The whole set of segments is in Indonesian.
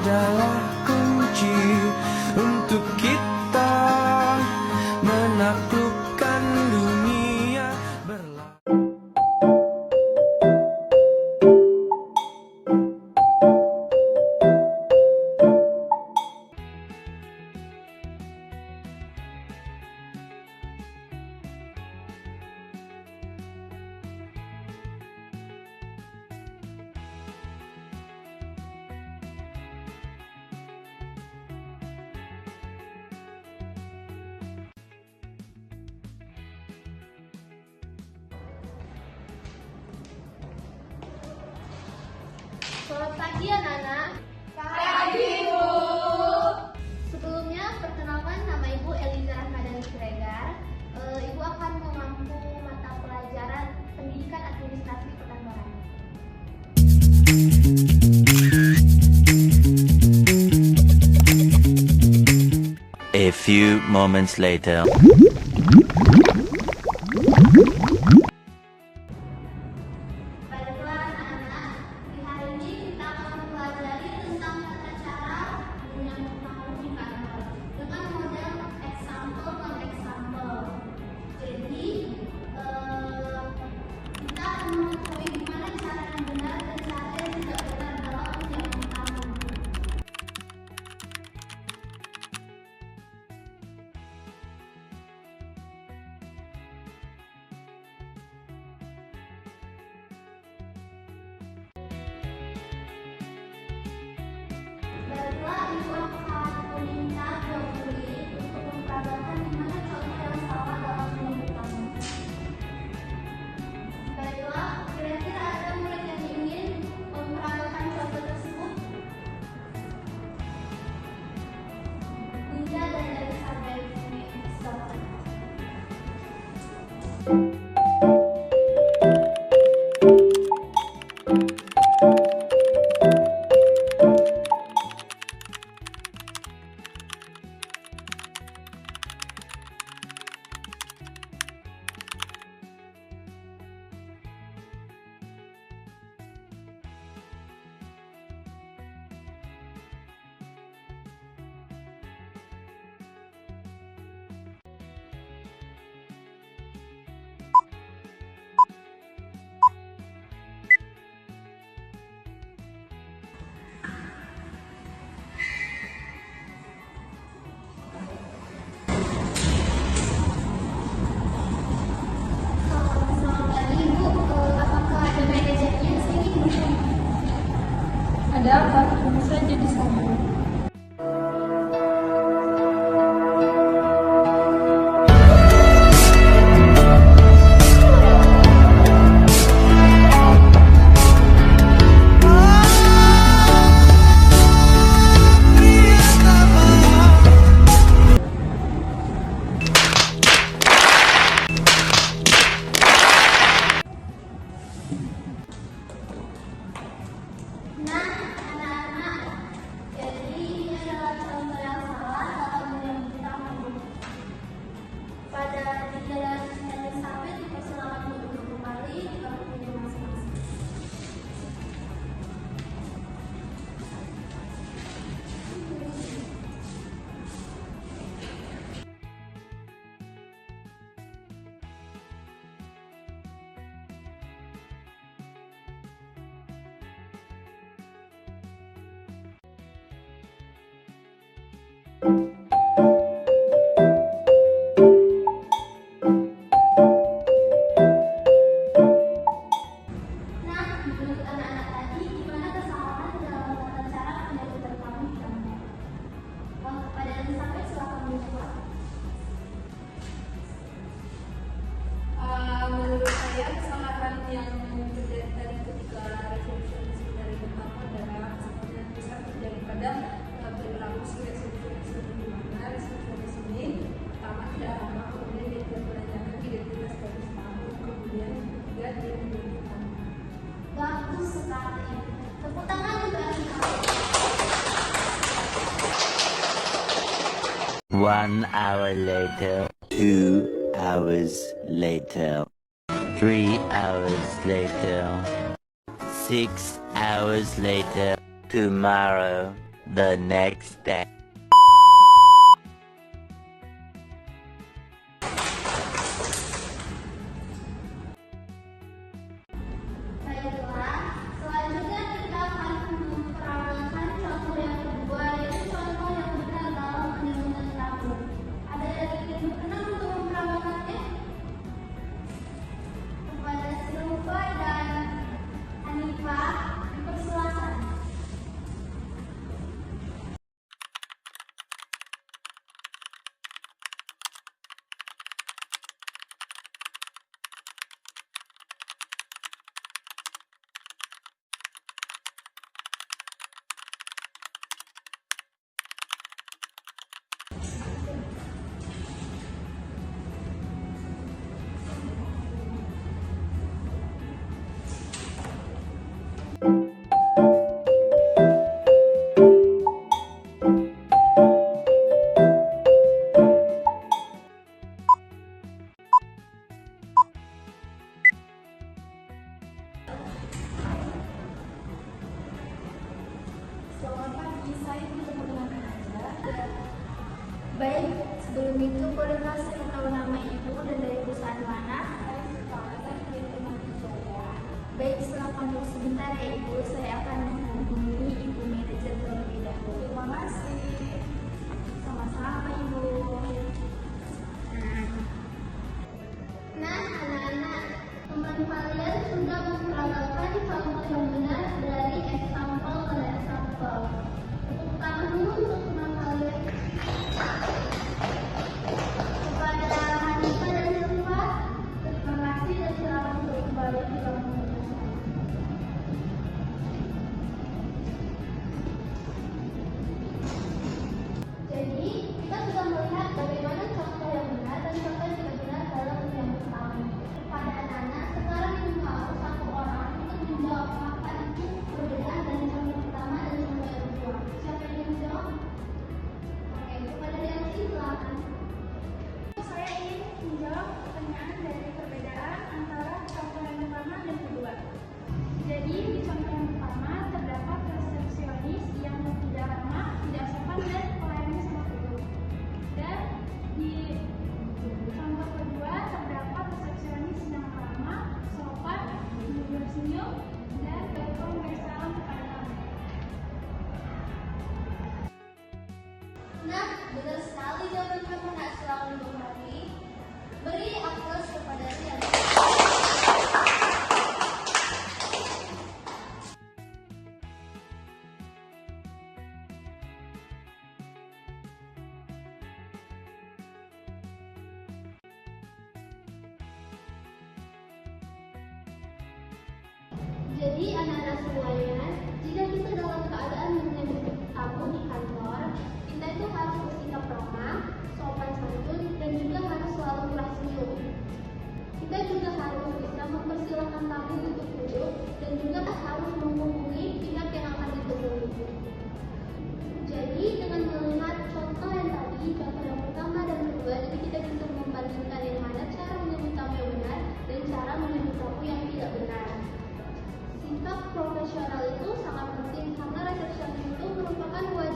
adalah kunci untuk kita menaklukkan dunia berlalu. Selamat pagi anak-anak. Pagi, Bu. Sebelumnya perkenalkan, nama Ibu Eliza Rahmadani Siregar. Ibu akan mengampu mata pelajaran Pendidikan Administrasi Perkantoran. A few moments later. Baiklah anak-anak, di hari ini kita akan mempelajari tentang tata cara menyambung tahun di kantor dengan model example non example. Jadi kita akan mengetahui gimana cara yang benar dan cara yang tidak benar dalam menyambung tahun. Baiklah, Ibu akan meminta Dr. Lee untuk memperagakan gimana contoh yang salah dalam menyambung tahun. Baiklah, kira-kira ada murid yang ingin memperagakan contoh tersebut? Linda dan Elizabeth, silakan. Selamat pagi, Ibu. Apakah ada manajernya? Saya ingin bertanya. Ada apa? Tunggu saja di sana. Nah, anak-anak, jadi ini adalah contoh yang salah dalam menyambut tahun. Pada Linda dan Elizabeth dipersilakan untuk kembali ke waktunya masing-masing. Nah, menurut anak-anak tadi, gimana kesalahan dalam tata cara penyambutan tahun di kantor? Pada Elizabeth, silakan menjawab. Menurut saya kesalahan yang terjadi tadi ketika resolusi dari pertama adalah seperti yang bisa terjadi pada berlaku resolusi di mana resolusi ini pertama tidak ramah, kemudian dia tidak menanyakan identitas dari tamu, kemudian juga dia menunjukkan. Bagus sekali. Tepuk tangan untuk Elizabeth. 1 hour later. 2 hours later. 3 hours later. 6 hours later. Tomorrow. the next day. Baiklah, selanjutnya kita akan memperagakan contoh yang kedua, yaitu contoh yang benar dalam menyambut tamu. Ada yang ingin berkenan untuk memperagakannya? Kepada Silva dan Hanifah dipersilakan. Selamat pagi, saya bertemu dengan Anda. Baik, sebelum itu boleh saya tahu nama ibu dan dari perusahaan mana? Saya Sukawati dari Teman Jaya. Baik, silakan dulu sebentar ya ibu, saya akan menghubungi ibu manajer terlebih dahulu. Terima kasih. Sama-sama ibu. Nah, anak-anak, teman kalian sudah memperagakan contoh yang benar dari example ke example. Tepuk tangan dulu untuk teman kalian. Kepada Hanifah dan Silva, terima kasih dan silakan untuk kembali ke ruang pemeriksaan. Jadi, kita sudah melihat bagaimana contoh yang benar dan contoh yang tidak benar dalam menyambut tamu. Kepada anak-anak, sekarang kita harus satu orang untuk menjawab apa itu perbedaan dari contoh pertama dan contoh yang kedua. Siapa yang ingin menjawab? Oke, kepada Delsi silakan. Saya ingin menjawab pertanyaan dari perbedaan antara contoh yang pertama dan kedua. Jadi di contoh yang pertama terdapat resepsionis yang tidak ramah, tidak sopan dan pelayannya sangat buruk. Dan di contoh kedua terdapat resepsionis yang ramah, sopan, senyum dan berpemeriksaan kepada tamu. Nah, benar sekali jawaban kamu. Nak, silakan untuk Hari. Beri aplaus kepada Rian. Jadi anak-anak sekalian, jika kita dalam keadaan menyambut tamu di kantor, kita itu harus bersikap ramah, sopan santun, dan juga harus selalu murah senyum. Kita juga harus bisa mempersilahkan tamu untuk duduk dan juga harus menghubungi pihak yang akan ditemui. Jadi dengan melihat contoh yang tadi, contoh yang pertama dan kedua, jadi kita bisa membandingkan yang mana cara menyambut tamu yang benar dan cara menyambut tamu yang tidak benar. Sikap profesional itu sangat penting karena resepsionis itu merupakan wajib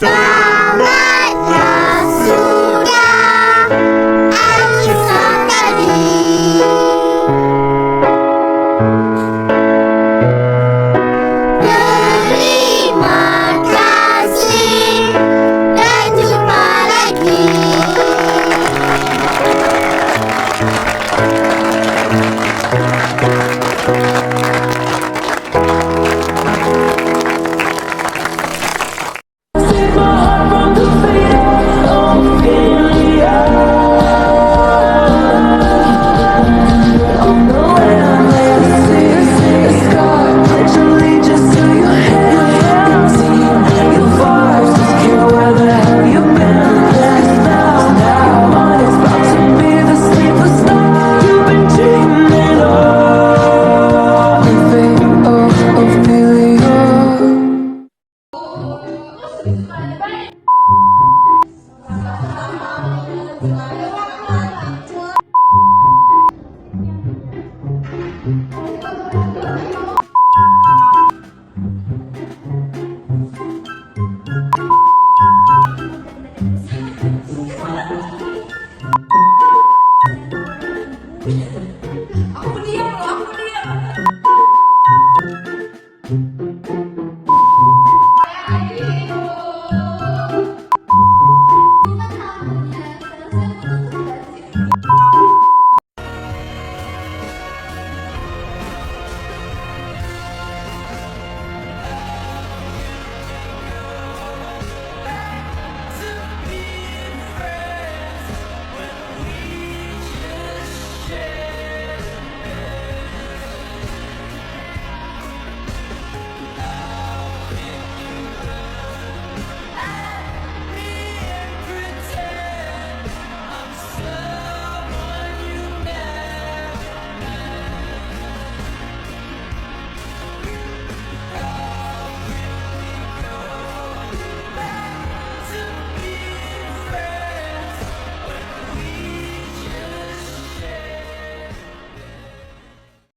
Say